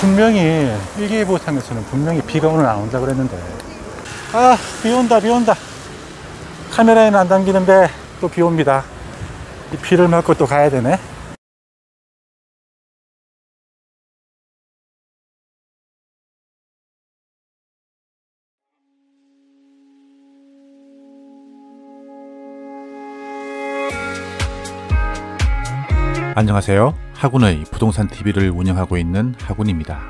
분명히 일기예보상에서는 분명히 비가 오늘 안 온다 그랬는데, 아, 비 온다 비 온다. 카메라에는 안 담기는데 또 비 옵니다. 이 비를 맞고 또 가야 되네. 안녕하세요. 하군의 부동산 TV를 운영하고 있는 하군입니다.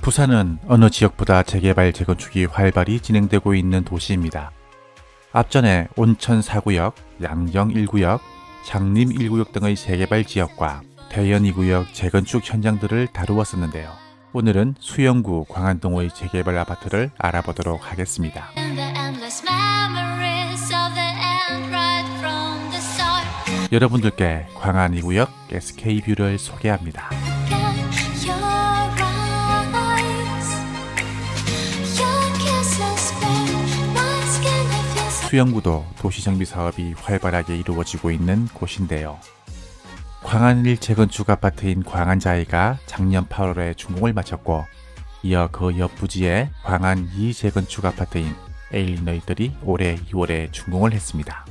부산은 어느 지역보다 재개발 재건축이 활발히 진행되고 있는 도시입니다. 앞전에 온천 4구역, 양정 1구역, 장림 1구역 등의 재개발 지역과 대연 2구역 재건축 현장들을 다루었었는데요. 오늘은 수영구 광안동의 재개발 아파트를 알아보도록 하겠습니다. 여러분들께 광안 2구역 SK뷰를 소개합니다. 수영구도 도시정비 사업이 활발하게 이루어지고 있는 곳인데요. 광안 1 재건축 아파트인 광안자이가 작년 8월에 준공을 마쳤고, 이어 그 옆 부지에 광안 2 재건축 아파트인 에일리너이들이 올해 2월에 준공을 했습니다.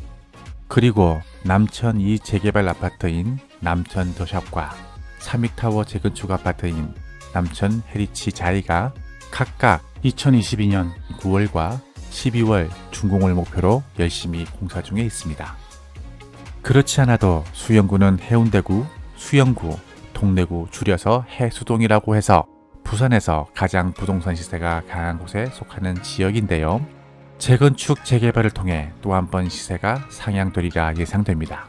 그리고 남천 2 재개발 아파트인 남천 더샵과 삼익타워 재건축 아파트인 남천 헤리치 자이가 각각 2022년 9월과 12월 준공을 목표로 열심히 공사 중에 있습니다. 그렇지 않아도 수영구는 해운대구, 수영구, 동래구 줄여서 해수동이라고 해서 부산에서 가장 부동산 시세가 강한 곳에 속하는 지역인데요. 재건축 재개발을 통해 또 한 번 시세가 상향되리라 예상됩니다.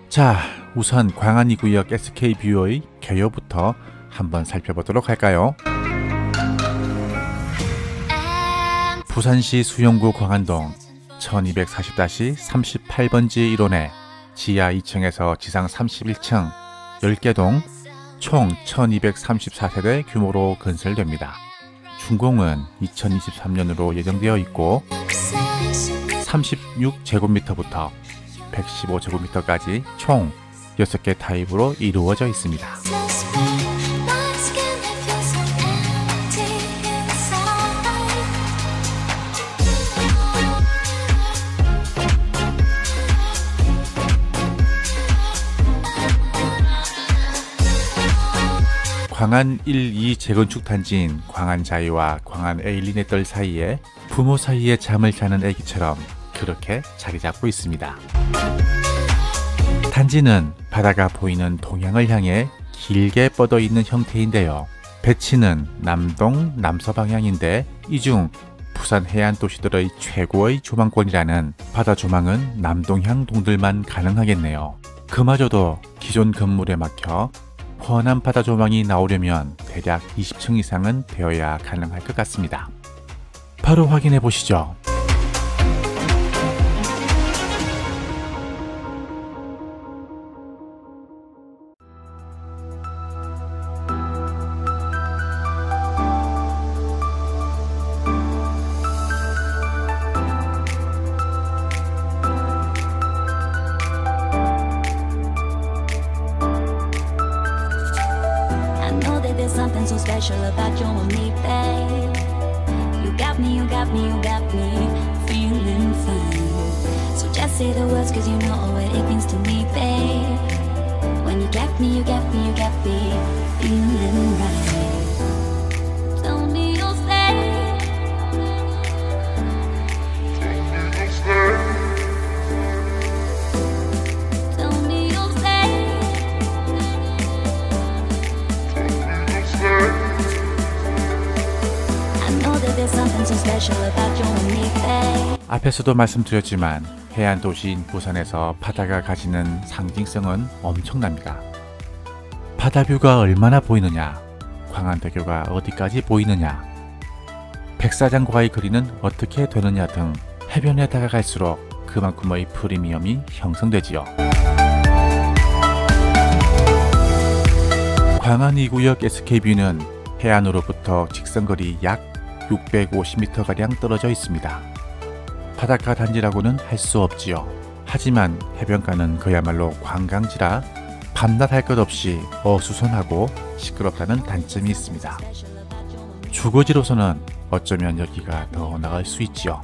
자, 우선 광안 2구역 SK뷰의 개요부터 한번 살펴보도록 할까요? 부산시 수영구 광안동 1240-38번지 1호내 지하 2층에서 지상 31층 10개 동 총 1234세대 규모로 건설됩니다. 준공은 2023년으로 예정되어 있고 36제곱미터부터 115제곱미터까지 총 6개 타입으로 이루어져 있습니다. 광안 1, 2 재건축 단지인 광안자이와 광안 에일리네떨 사이에 부모 사이에 잠을 자는 아기처럼 그렇게 자리 잡고 있습니다. 단지는 바다가 보이는 동향을 향해 길게 뻗어 있는 형태인데요. 배치는 남동, 남서 방향인데 이 중 부산 해안 도시들의 최고의 조망권이라는 바다 조망은 남동향 동들만 가능하겠네요. 그마저도 기존 건물에 막혀 훤한 바다 조망이 나오려면 대략 20층 이상은 되어야 가능할 것 같습니다. 바로 확인해 보시죠. There's something so special about you and me, babe. You got me, you got me, you got me feeling fine. So just say the words, cause you know what it means to me, babe. When you got me, you got me, you got me feeling right. Tell me you'll stay. Tell me you'll stay. 앞에서도 말씀드렸지만 해안 도시인 부산에서 바다가 가지는 상징성은 엄청납니다. 바다뷰가 얼마나 보이느냐, 광안대교가 어디까지 보이느냐, 백사장과의 거리는 어떻게 되느냐 등 해변에 다가갈수록 그만큼의 프리미엄이 형성되지요. 광안 2구역 SK뷰는 해안으로부터 직선거리 약 650m가량 떨어져 있습니다. 바닷가 단지라고는 할 수 없지요. 하지만 해변가는 그야말로 관광지라 밤낮 할 것 없이 어수선하고 시끄럽다는 단점이 있습니다. 주거지로서는 어쩌면 여기가 더 나을 수 있지요.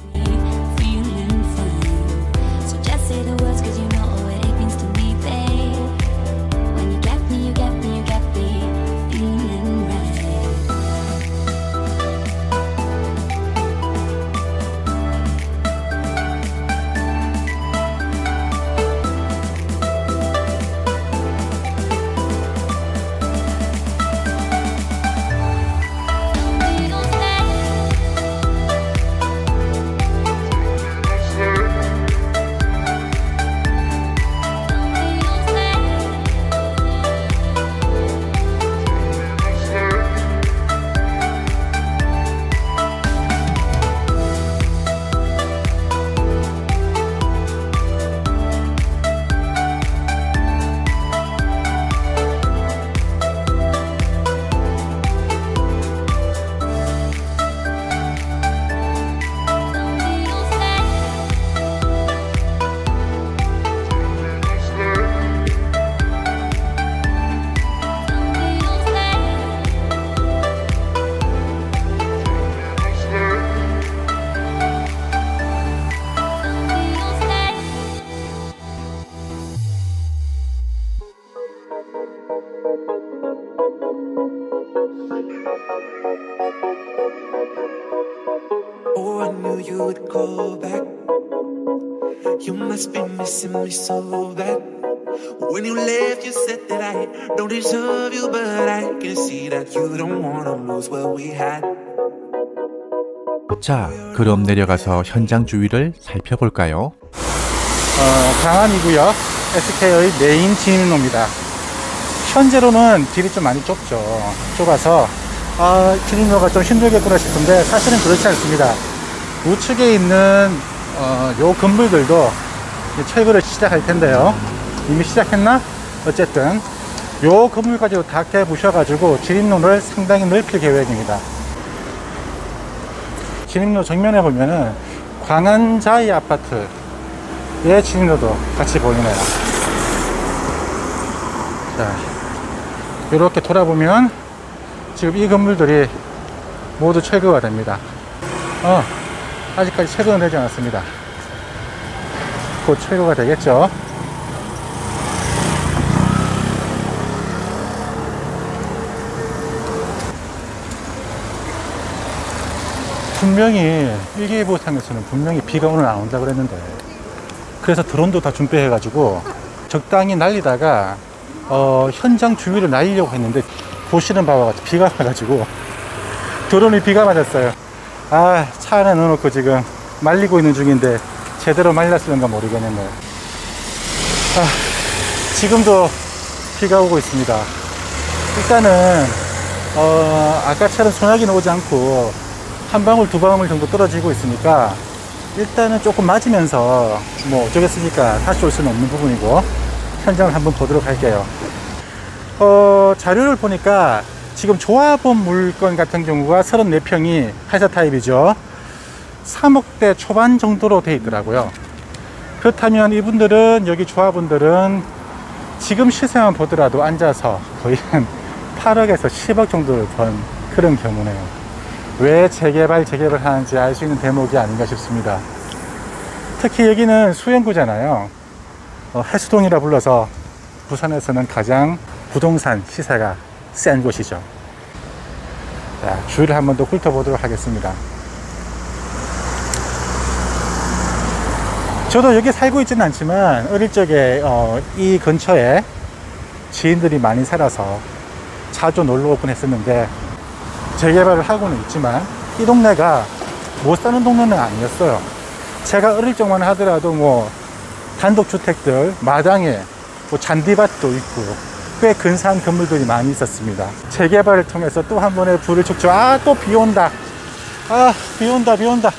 Oh, I knew you would call back. You must be missing me so bad. When you left, you said that I don't deserve you, but I can see that you don't wanna lose what we had. 자, 그럼 내려가서 현장 주위를 살펴볼까요? 광안이고요. SK의 메인 진입로입니다. 현재로는 길이 좀 많이 좁아서 진입로가 좀 힘들겠구나 싶은데 사실은 그렇지 않습니다. 우측에 있는 요 건물들도 철거를 시작할 텐데요. 이미 시작했나? 어쨌든 요 건물까지도 다 깨부셔가지고 진입로를 상당히 넓힐 계획입니다. 진입로 정면에 보면은 광안자이 아파트의 진입로도 같이 보이네요. 자, 이렇게 돌아보면 지금 이 건물들이 모두 철거가 됩니다. 아직까지 철거는 되지 않았습니다. 곧 철거가 되겠죠. 분명히 일기예보상에서는 분명히 비가 오늘 안 온다 그랬는데, 그래서 드론도 다 준비해가지고 적당히 날리다가 현장 주위를 날리려고 했는데, 보시는 바와 같이 비가 와가지고 드론이 비가 맞았어요. 차 안에 넣어놓고 지금 말리고 있는 중인데 제대로 말렸을런가 모르겠네요. 지금도 비가 오고 있습니다. 일단은 아까처럼 소나기는 오지 않고 한 방울 두 방울 정도 떨어지고 있으니까 일단은 조금 맞으면서 뭐 어쩌겠습니까, 다시 올 수는 없는 부분이고 현장을 한번 보도록 할게요. 자료를 보니까 지금 조합원 물건 같은 경우가 34평이 회사 타입이죠. 3억대 초반 정도로 돼 있더라고요. 그렇다면 이분들은, 여기 조합원들은 지금 시세만 보더라도 앉아서 거의 한 8억에서 10억 정도를 번 그런 경우네요. 왜 재개발 하는지 알 수 있는 대목이 아닌가 싶습니다. 특히 여기는 수영구잖아요. 해수동이라 불러서 부산에서는 가장 부동산 시세가 센 곳이죠. 자, 주위를 한번 더 훑어보도록 하겠습니다. 저도 여기 살고 있지는 않지만 어릴 적에 이 근처에 지인들이 많이 살아서 자주 놀러 오곤 했었는데, 재개발을 하고는 있지만 이 동네가 못 사는 동네는 아니었어요. 제가 어릴 적만 하더라도 뭐 단독주택들 마당에 뭐 잔디밭도 있고 꽤 근사한 건물들이 많이 있었습니다. 재개발을 통해서 또 한 번의 불을 축적. 또 비 온다. 비 온다.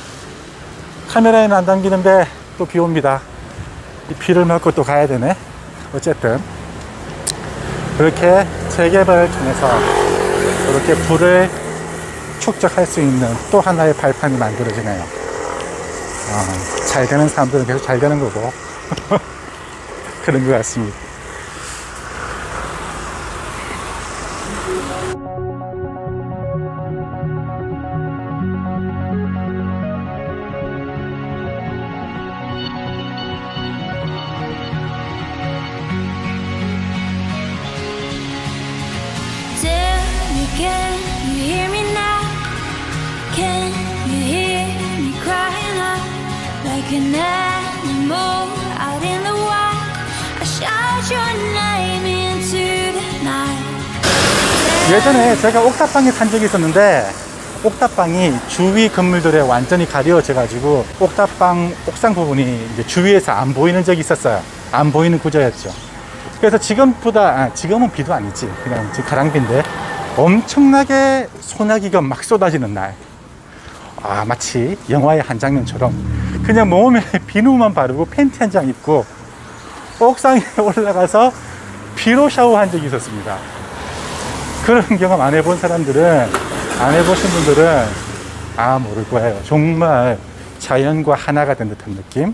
카메라에는 안 담기는데 또 비 옵니다. 이 비를 맞고 또 가야 되네. 어쨌든 그렇게 재개발을 통해서 이렇게 불을 축적할 수 있는 또 하나의 발판이 만들어지네요. 잘 되는 사람들은 계속 잘 되는 거고 그런 것 같습니다. Can you hear me now? Can you hear me crying out like an animal out in the wild? I shout your name into the night. 예전에 제가 옥탑방에 산 적이 있었는데 옥탑방이 주위 건물들에 완전히 가려져 가지고 옥탑방 옥상 부분이 이제 주위에서 안 보이는 적이 있었어요. 안 보이는 구조였죠. 그래서 지금보다 지금은 비도 아니지, 그냥 지금 가랑비인데 엄청나게 소나기가 막 쏟아지는 날, 마치 영화의 한 장면처럼 그냥 몸에 비누만 바르고 팬티 한 장 입고 옥상에 올라가서 비로 샤워한 적이 있었습니다. 그런 경험 안 해본 사람들은, 안 해보신 분들은 모를 거예요. 정말 자연과 하나가 된 듯한 느낌.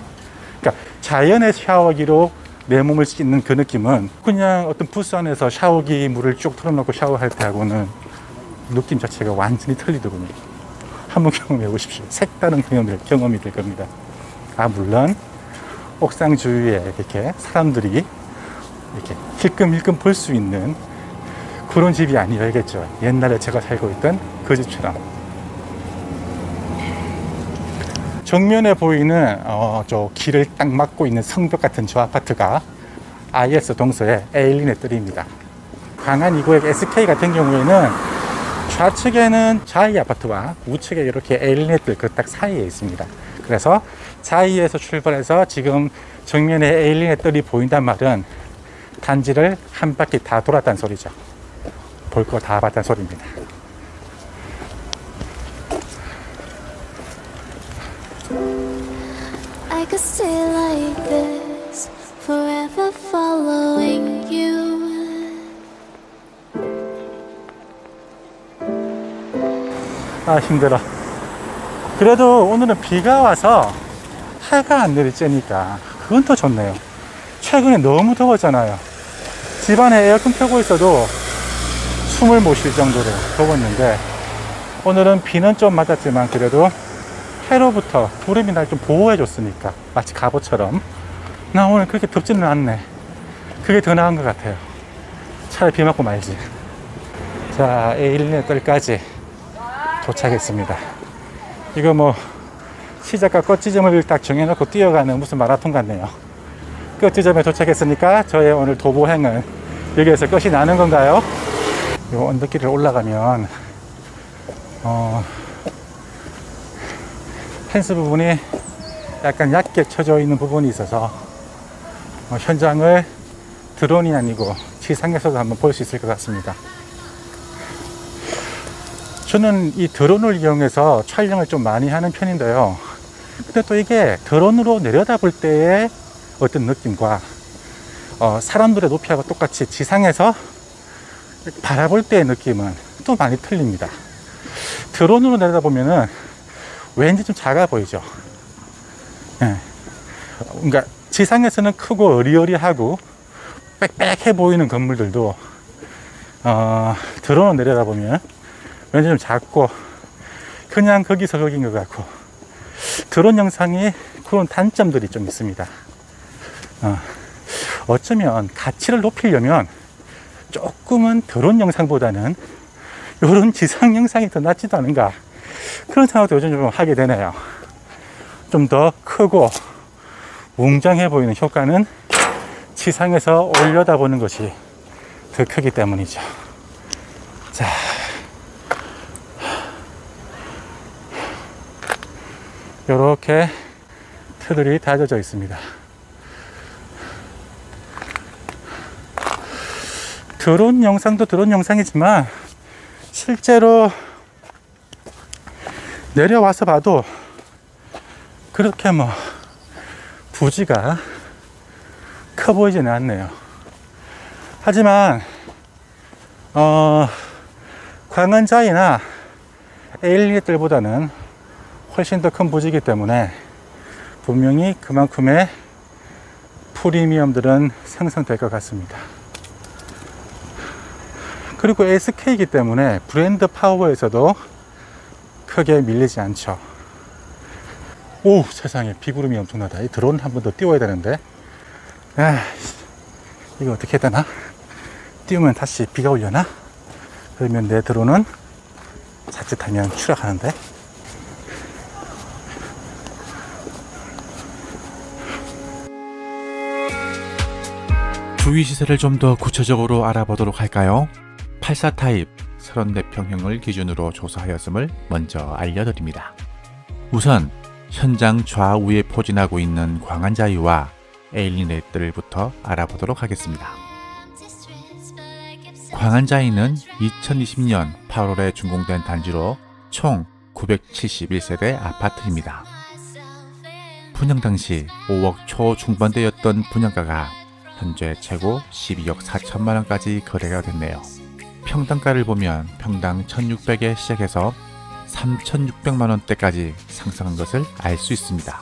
그러니까 자연의 샤워기로 내 몸을 씻는 그 느낌은 그냥 어떤 부스 안에서 샤워기 물을 쭉 틀어놓고 샤워할 때하고는 느낌 자체가 완전히 틀리더군요. 한번 경험해 보십시오. 색다른 경험이 될 겁니다. 물론 옥상 주위에 이렇게 사람들이 이렇게 힐끔힐끔 볼 수 있는 그런 집이 아니어야겠죠. 옛날에 제가 살고 있던 그 집처럼. 정면에 보이는 저 길을 딱 막고 있는 성벽 같은 저 아파트가 IS 동서의 에일린의 뜰입니다. 광안 2구역 SK 같은 경우에는 좌측에는 자이 아파트와 우측에 이렇게 에일린의 뜰 그 딱 사이에 있습니다. 그래서 자이에서 출발해서 지금 정면에 에일린의 뜰이 보인단 말은 단지를 한 바퀴 다 돌았다는 소리죠. 볼 거 다 봤다는 소리입니다. I could stay like this, forever following you. 힘들어. 그래도 오늘은 비가 와서 해가 안 내리쬐니까 그건 더 좋네요. 최근에 너무 더웠잖아요. 집안에 에어컨 켜고 있어도 숨을 못 쉴 정도로 더웠는데 오늘은 비는 좀 맞았지만 그래도 해로부터 구름이 날 좀 보호해 줬으니까 마치 갑옷처럼 나 오늘 그렇게 덥지는 않네. 그게 더 나은 것 같아요. 차라리 비 맞고 말지. 자, 에일린의 뜰까지 도착했습니다. 이거 뭐 시작과 끝 지점을 딱 정해놓고 뛰어가는 무슨 마라톤 같네요. 끝 지점에 도착했으니까 저의 오늘 도보행은 여기에서 끝이 나는 건가요? 이 언덕길을 올라가면 펜스 부분이 약간 얕게 쳐져 있는 부분이 있어서 현장을 드론이 아니고 지상에서도 한번 볼 수 있을 것 같습니다. 저는 이 드론을 이용해서 촬영을 좀 많이 하는 편인데요. 근데 또 이게 드론으로 내려다볼 때의 어떤 느낌과 사람들의 높이하고 똑같이 지상에서 바라볼 때의 느낌은 또 많이 틀립니다. 드론으로 내려다보면은 왠지 좀 작아 보이죠. 그러니까 지상에서는 크고 어리어리하고 빽빽해 보이는 건물들도 드론으로 내려다보면 왠지 좀 작고 그냥 거기서 거긴 것 같고, 드론 영상이 그런 단점들이 좀 있습니다. 어쩌면 가치를 높이려면 조금은 드론 영상보다는 이런 지상 영상이 더 낫지도 않은가, 그런 생각도 요즘 좀 하게 되네요. 좀 더 크고 웅장해 보이는 효과는 지상에서 올려다보는 것이 더 크기 때문이죠. 자, 이렇게 트들이 다져져 있습니다. 드론 영상도 드론 영상이지만 실제로 내려와서 봐도 그렇게 뭐 부지가 커 보이지는 않네요. 하지만 광안자이나 에일린의 뜰보다는 훨씬 더 큰 부지이기 때문에 분명히 그만큼의 프리미엄들은 생성될 것 같습니다. 그리고 SK이기 때문에 브랜드 파워에서도 크게 밀리지 않죠. 오, 세상에 비구름이 엄청나다. 이 드론 한 번 더 띄워야 되는데, 이거 어떻게 해야 되나? 띄우면 다시 비가 오려나? 그러면 내 드론은 자칫하면 추락하는데. 주위 시세를 좀 더 구체적으로 알아보도록 할까요? 84 타입 34평형을 기준으로 조사하였음을 먼저 알려드립니다. 우선 현장 좌우에 포진하고 있는 광안자유와 에일리넷들부터 알아보도록 하겠습니다. 광안자이는 2020년 8월에 준공된 단지로 총 971세대 아파트입니다. 분양 당시 5억 초중반대였던 분양가가 현재 최고 12억 4천만원까지 거래가 됐네요. 평당가를 보면 평당 1600에 시작해서 3600만원대까지 상승한 것을 알 수 있습니다.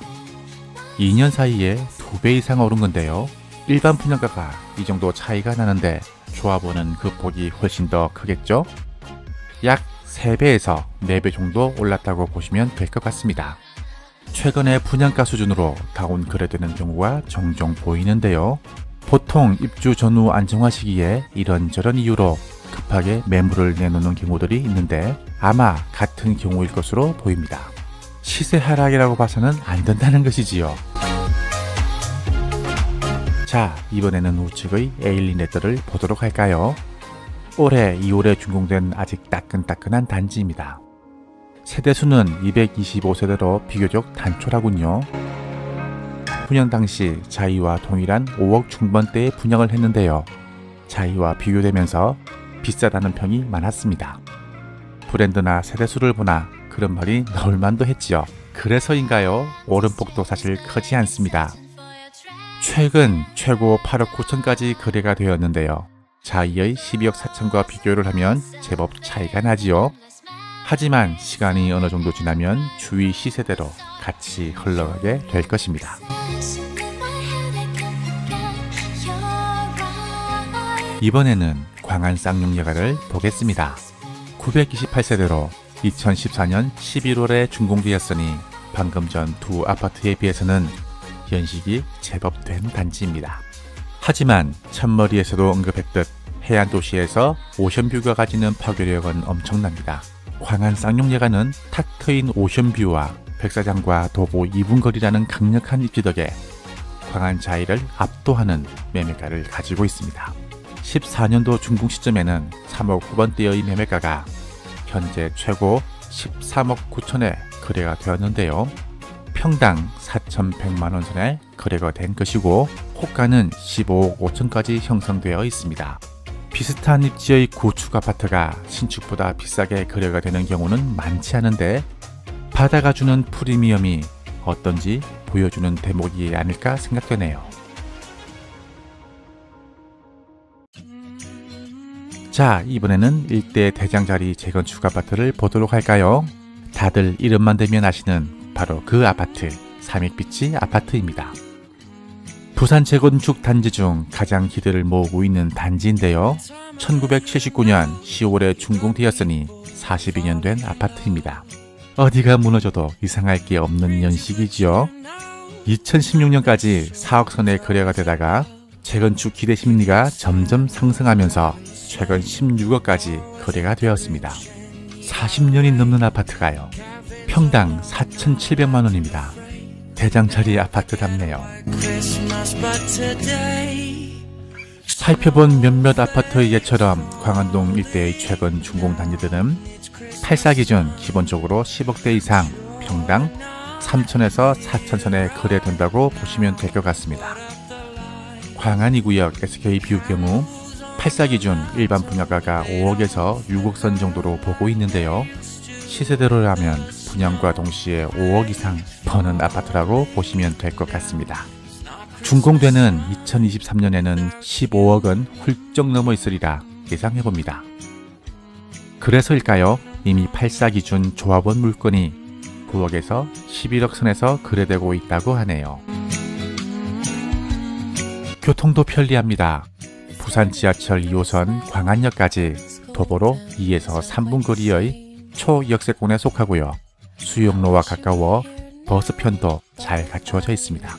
2년 사이에 2배 이상 오른 건데요. 일반 분양가가 이 정도 차이가 나는데 조합원은 그 폭이 훨씬 더 크겠죠? 약 3배에서 4배 정도 올랐다고 보시면 될 것 같습니다. 최근에 분양가 수준으로 다운 거래되는 경우가 종종 보이는데요. 보통 입주 전후 안정화 시기에 이런저런 이유로 급하게 매물을 내놓는 경우들이 있는데 아마 같은 경우일 것으로 보입니다. 시세 하락이라고 봐서는 안 된다는 것이지요. 자, 이번에는 우측의 에일리넷들을 보도록 할까요? 올해 2월에 준공된 아직 따끈따끈한 단지입니다. 세대수는 225세대로 비교적 단촐하군요. 분양 당시 자이와 동일한 5억 중반대에 분양을 했는데요. 자이와 비교되면서 비싸다는 평이 많았습니다. 브랜드나 세대수를 보나 그런 말이 나올 만도 했지요. 그래서인가요? 오름폭도 사실 크지 않습니다. 최근 최고 8억 9천까지 거래가 되었는데요. 자이의 12억 4천과 비교를 하면 제법 차이가 나지요. 하지만 시간이 어느 정도 지나면 주위 시세대로 같이 흘러가게 될 것입니다. 이번에는 광안 쌍용예가를 보겠습니다. 928세대로 2014년 11월에 준공되었으니 방금 전 두 아파트에 비해서는 연식이 제법 된 단지입니다. 하지만 첫머리에서도 언급했듯 해안 도시에서 오션뷰가 가지는 파괴력은 엄청납니다. 광안 쌍용예가는 탁 트인 오션뷰와 백사장과 도보 2분 거리라는 강력한 입지 덕에 광안 자이를 압도하는 매매가를 가지고 있습니다. 14년도 준공 시점에는 3억 후반대의 매매가가 현재 최고 13억 9천에 거래가 되었는데요. 평당 4,100만원 선에 거래가 된 것이고 호가는 15억 5천까지 형성되어 있습니다. 비슷한 입지의 구축 아파트가 신축보다 비싸게 거래가 되는 경우는 많지 않은데 바다가 주는 프리미엄이 어떤지 보여주는 대목이 아닐까 생각되네요. 자, 이번에는 일대 대장자리 재건축 아파트를 보도록 할까요? 다들 이름만 대면 아시는 바로 그 아파트, 삼익비치 아파트입니다. 부산 재건축 단지 중 가장 기대를 모으고 있는 단지인데요. 1979년 10월에 준공되었으니 42년 된 아파트입니다. 어디가 무너져도 이상할 게 없는 연식이지요. 2016년까지 4억 선에 거래가 되다가 재건축 기대 심리가 점점 상승하면서 최근 16억까지 거래가 되었습니다. 40년이 넘는 아파트가요. 평당 4,700만원입니다. 대장자리 아파트답네요. 살펴본 몇몇 아파트의 예처럼 광안동 일대의 최근 준공 단지들은 84 기준 기본적으로 10억대 이상 평당 3천에서 4천선에 거래된다고 보시면 될 것 같습니다. 광안 2구역 SK뷰 경우 84 기준 일반 분양가가 5억에서 6억선 정도로 보고 있는데요. 시세대로라면 분양과 동시에 5억 이상 버는 아파트라고 보시면 될 것 같습니다. 준공되는 2023년에는 15억은 훌쩍 넘어 있으리라 예상해봅니다. 그래서일까요? 이미 84 기준 조합원 물건이 9억에서 11억 선에서 거래되고 있다고 하네요. 교통도 편리합니다. 부산 지하철 2호선 광안역까지 도보로 2에서 3분 거리의 초역세권에 속하고요. 수용로와 가까워 버스편도 잘 갖추어져 있습니다.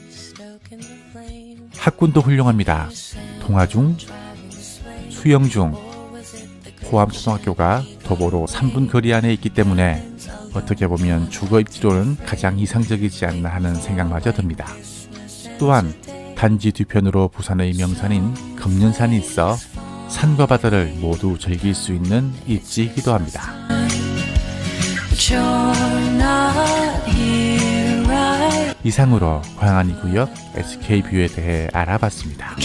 학군도 훌륭합니다. 동아중, 수영중, 포함초등학교가 도보로 3분 거리 안에 있기 때문에 어떻게 보면 주거 입지로는 가장 이상적이지 않나 하는 생각마저 듭니다. 또한 단지 뒤편으로 부산의 명산인 금년산이 있어 산과 바다를 모두 즐길 수 있는 입지이기도 합니다. 이상으로 광안리 구역 SK뷰에 대해 알아봤습니다.